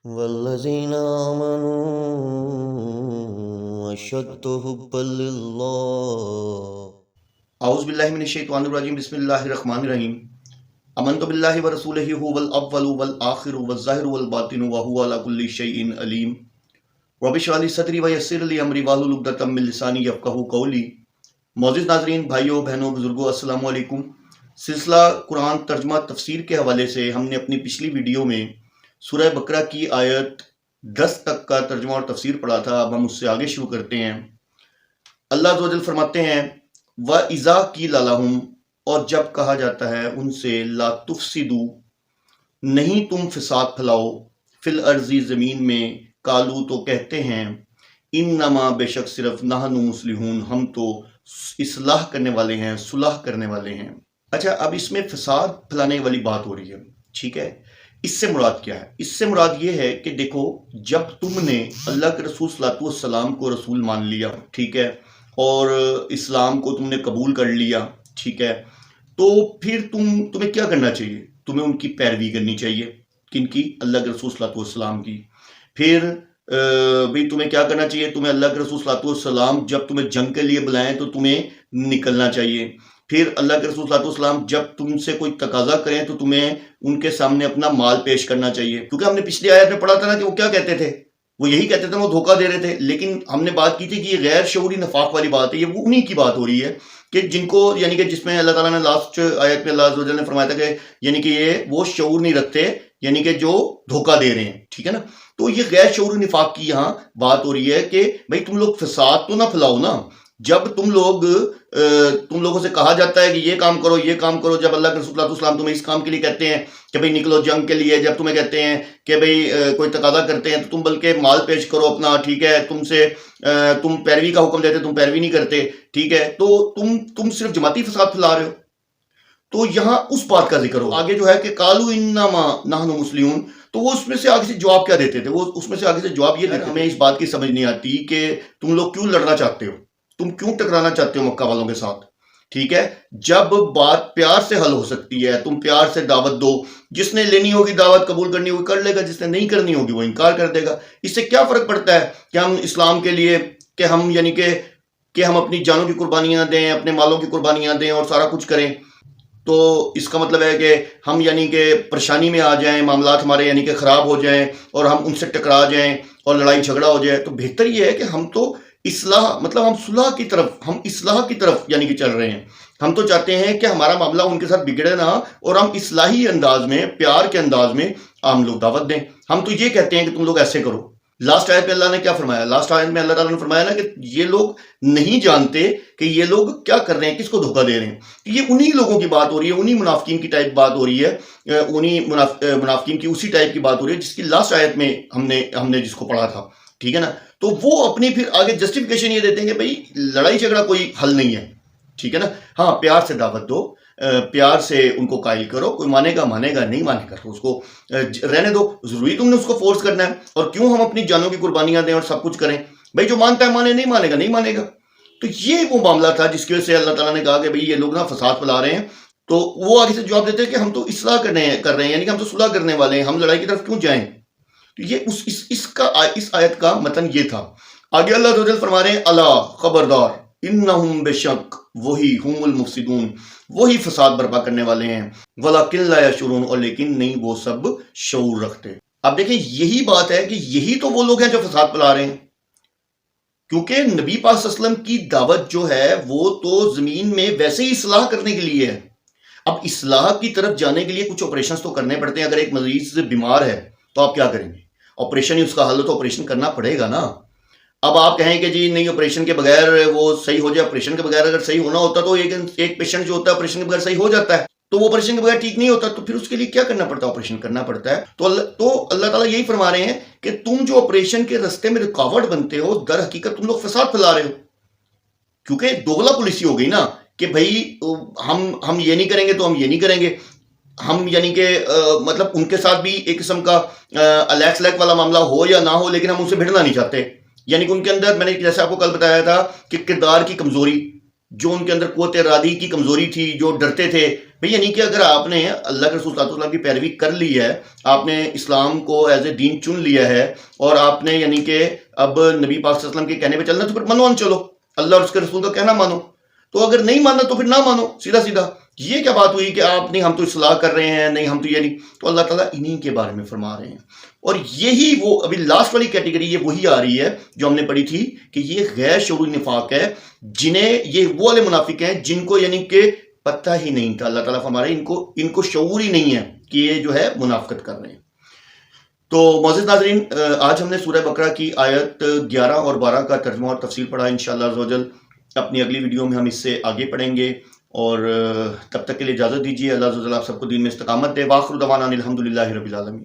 والذین آمنوا اشد حبا للہ۔ اعوذ باللہ من الشیطان الرجیم، بسم اللہ الرحمن الرحیم۔ آمنت باللہ ورسولہ هو الاول والآخر والظاہر والباطن وهو علی کل شیء علیم۔ رب اشرح لی صدری ویسر لی امری واحلل عقدۃ من لسانی یفقہوا قولی۔ معزز ناظرین، بھائیوں بہنوں بزرگوں، السلام علیکم۔ سلسلہ قرآن ترجمہ تفسیر کے حوالے سے ہم نے اپنی پچھلی ویڈیو میں سورہ بقرہ کی آیت 10 تک کا ترجمہ اور تفسیر پڑھا تھا۔ اب ہم اس سے آگے شروع کرتے ہیں۔ اللہ عز و جل فرماتے ہیں وَإِذَا قِيلَ لَهُمْ، اور جب کہا جاتا ہے ان سے لا تفسدوا، نہیں تم فساد پھیلاؤ، فی الارض زمین میں، قالوا تو کہتے ہیں انما بے شک صرف نحن مصلحون، ہم تو اصلاح کرنے والے ہیں، صلح کرنے والے ہیں۔ اچھا، اب اس میں فساد پھیلانے والی بات ہو رہی ہے، ٹھیک ہے۔ اس سے مراد کیا ہے؟ اس سے مراد یہ ہے کہ دیکھو، جب تم نے اللہ کے رسول صلی اللہ علیہ وسلم کو رسول مان لیا، ٹھیک ہے، اور اسلام کو تم نے قبول کر لیا، ٹھیک ہے، تو پھر تمہیں کیا کرنا چاہیے؟ تمہیں ان کی پیروی کرنی چاہیے۔ کن کی؟ اللہ کے رسول صلی اللہ علیہ وسلم کی۔ پھر بھی تمہیں کیا کرنا چاہیے؟ تمہیں اللہ کے رسول صلی اللہ علیہ وسلم جب تمہیں جنگ کے لیے بلائیں تو تمہیں نکلنا چاہیے۔ پھر اللہ کے رسول صلی اللہ علیہ وسلم جب تم سے کوئی تقاضا کریں تو تمہیں ان کے سامنے اپنا مال پیش کرنا چاہیے، کیونکہ ہم نے پچھلی آیت میں پڑھا تھا نا کہ وہ کیا کہتے تھے، وہ یہی کہتے تھے، وہ دھوکہ دے رہے تھے۔ لیکن ہم نے بات کی تھی کہ یہ غیر شعوری نفاق والی بات ہے، یہ وہ انہی کی بات ہو رہی ہے کہ جن کو، یعنی کہ جس میں اللہ تعالیٰ نے لاسٹ آیت میں اللہ عز و جل نے فرمایا تھا کہ یعنی کہ یہ وہ شعور نہیں رکھتے، یعنی کہ جو دھوکہ دے رہے ہیں، ٹھیک ہے نا۔ تو یہ غیر شعوری نفاق کی یہاں بات ہو رہی ہے کہ بھائی تم لوگ فساد تو نہ پھیلاؤ نا۔ جب تم لوگوں سے کہا جاتا ہے کہ یہ کام کرو یہ کام کرو، جب اللہ کے رسول صلی اللہ علیہ وسلم تمہیں اس کام کے لیے کہتے ہیں کہ بھئی نکلو جنگ کے لیے، جب تمہیں کہتے ہیں کہ بھئی کوئی تقاضا کرتے ہیں تو تم بلکہ مال پیش کرو اپنا، ٹھیک ہے، تم پیروی کا حکم دیتے، تم پیروی نہیں کرتے، ٹھیک ہے، تو تم صرف جماعتی فساد پھیلا رہے ہو۔ تو یہاں اس بات کا ذکر ہو، آگے جو ہے کہ قالوا انما نحن مسلمون، تو وہ اس میں سے آگے سے جواب کیا دیتے تھے؟ وہ اس میں سے آگے سے جواب یہ دیتے، ہمیں اس بات کی سمجھ نہیں آتی کہ تم لوگ کیوں لڑنا چاہتے ہو، تم کیوں ٹکرانا چاہتے ہو مکہ والوں کے ساتھ، ٹھیک ہے۔ جب بات پیار سے حل ہو سکتی ہے، تم پیار سے دعوت دو، جس نے لینی ہوگی دعوت قبول کرنی ہوگی کر لے گا، جس نے نہیں کرنی ہوگی وہ انکار کر دے گا۔ اس سے کیا فرق پڑتا ہے کہ ہم اسلام کے لیے کہ ہم یعنی کہ ہم اپنی جانوں کی قربانیاں دیں، اپنے مالوں کی قربانیاں دیں اور سارا کچھ کریں، تو اس کا مطلب ہے کہ ہم یعنی کہ پریشانی میں آ جائیں، معاملات ہمارے یعنی کہ خراب ہو جائیں اور ہم ان سے ٹکرا جائیں اور لڑائی جھگڑا ہو جائے۔ تو بہتر یہ ہے کہ ہم تو اصلاح، مطلب ہم صلح کی طرف، ہم اصلاح کی طرف یعنی کہ چل رہے ہیں۔ ہم تو چاہتے ہیں کہ ہمارا معاملہ ان کے ساتھ بگڑے نہ، اور ہم اصلاحی انداز میں، پیار کے انداز میں عام لوگ دعوت دیں۔ ہم تو یہ کہتے ہیں کہ تم لوگ ایسے کرو۔ لاسٹ آیت میں اللہ نے کیا فرمایا؟ لاسٹ آیت میں اللہ تعالیٰ نے فرمایا نا کہ یہ لوگ نہیں جانتے کہ یہ لوگ کیا کر رہے ہیں، کس کو دھوکہ دے رہے ہیں۔ یہ انہی لوگوں کی بات ہو رہی ہے، انہی منافقین کی ٹائپ بات ہو رہی ہے، انہی منافقین کی اسی ٹائپ کی بات ہو رہی ہے جس کی لاسٹ آیت میں ہم نے جس کو پڑھا تھا، ٹھیک ہے نا۔ تو وہ اپنی پھر آگے جسٹیفیکیشن یہ دیتے ہیں کہ بھئی لڑائی جھگڑا کوئی حل نہیں ہے، ٹھیک ہے نا۔ ہاں، پیار سے دعوت دو، پیار سے ان کو قائل کرو، کوئی مانے گا نہیں مانے گا تو اس کو رہنے دو، ضروری تم نے اس کو فورس کرنا ہے؟ اور کیوں ہم اپنی جانوں کی قربانیاں دیں اور سب کچھ کریں؟ بھائی جو مانتا ہے مانے، نہیں مانے گا۔ تو یہ وہ معاملہ تھا جس کی وجہ سے اللہ تعالیٰ نے کہا کہ بھئی یہ لوگ نا فساد پھیلا رہے ہیں۔ تو وہ آگے سے جواب دیتے ہیں کہ ہم تو اصلاح کر رہے ہیں، یعنی کہ ہم تو صلح کرنے والے ہیں، ہم لڑائی کی طرف کیوں جائیں؟ تو یہ اس آیت کا متن یہ تھا۔ آگے اللہ تعالیٰ فرما رہے ہیں الا، خبردار، انہم بے شک وہی ہم المفسدون، وہی فساد برپا کرنے والے ہیں، ولکن لا یشعرون، اور لیکن نہیں وہ سب شعور رکھتے۔ اب دیکھیں یہی بات ہے کہ یہی تو وہ لوگ ہیں جو فساد پھیلا رہے ہیں، کیونکہ نبی پاک صلی اللہ علیہ وسلم کی دعوت جو ہے وہ تو زمین میں ویسے ہی اصلاح کرنے کے لیے ہے۔ اب اصلاح کی طرف جانے کے لیے کچھ آپریشنز تو کرنے پڑتے ہیں۔ اگر ایک مریض بیمار ہے تو آپ کیا کریں گے؟ آپریشن ہی اس کا حل ہے تو آپریشن کرنا پڑے گا نا۔ اب آپ کہیں کہ جی نہیں آپریشن کے بغیر وہ صحیح ہو جائے، آپریشن کے بغیر اگر صحیح ہونا ہوتا تو ایک پیشنٹ جو ہوتا ہے آپریشن کے بغیر صحیح ہو جاتا ہے، تو وہ آپریشن کے بغیر ٹھیک نہیں ہوتا، تو پھر اس کے لیے کیا کرنا پڑتا ہے؟ آپریشن کرنا پڑتا ہے۔ تو اللہ تعالیٰ یہی فرما رہے ہیں کہ تم جو آپریشن کے رستے میں رکاوٹ بنتے ہو، در حقیقت تم لوگ فساد پھیلا رہے ہو، کیونکہ دوغلا پالیسی ہو گئی نا کہ بھائی ہم یہ نہیں کریں گے تو ہم یہ نہیں کریں گے۔ ہم یعنی کہ مطلب ان کے ساتھ بھی ایک قسم کا الیکس لیک والا معاملہ ہو یا نہ ہو، لیکن ہم ان سے بھیڑنا نہیں چاہتے۔ یعنی کہ ان کے اندر، میں نے جیسے آپ کو کل بتایا تھا کہ کردار کی کمزوری، جو ان کے اندر قوت ارادی کی کمزوری تھی، جو ڈرتے تھے بھئی، یعنی کہ اگر آپ نے اللہ کے رسول صلی اللہ علیہ وسلم کی پیروی کر لی ہے، آپ نے اسلام کو ایز اے دین چن لیا ہے، اور آپ نے یعنی کہ اب نبی پاک صلی اللہ علیہ وسلم کے کہنے پہ چلنا، تو پھر منو، چلو اللہ اور اس کے رسول کا کہنا مانو. تو اگر نہیں ماننا تو پھر نہ مانو، سیدھا سیدھا. یہ کیا بات ہوئی کہ آپ نہیں، ہم تو اصلاح کر رہے ہیں، نہیں ہم تو یہ نہیں. تو اللہ تعالیٰ انہی کے بارے میں فرما رہے ہیں. اور یہی وہ ابھی لاسٹ والی کیٹیگری یہ وہی آ رہی ہے جو ہم نے پڑھی تھی کہ یہ غیر شعوری نفاق ہے، جنہیں یہ وہ والے منافق ہیں جن کو یعنی کہ پتہ ہی نہیں تھا. اللہ تعالیٰ فرما رہے ہیں ان کو شعور ہی نہیں ہے کہ یہ جو ہے منافقت کر رہے ہیں. تو معزز ناظرین، آج ہم نے سورہ بقرہ کی آیت 11 اور 12 کا ترجمہ اور تفصیل پڑھا. انشاءاللہ عز و جل اپنی اگلی ویڈیو میں ہم اس سے آگے پڑھیں گے، اور تب تک کے لیے اجازت دیجیے. اللہ عز و جل آپ سب کو دین میں استقامت دے. وآخر دعوانا الحمدللہ رب العالمین.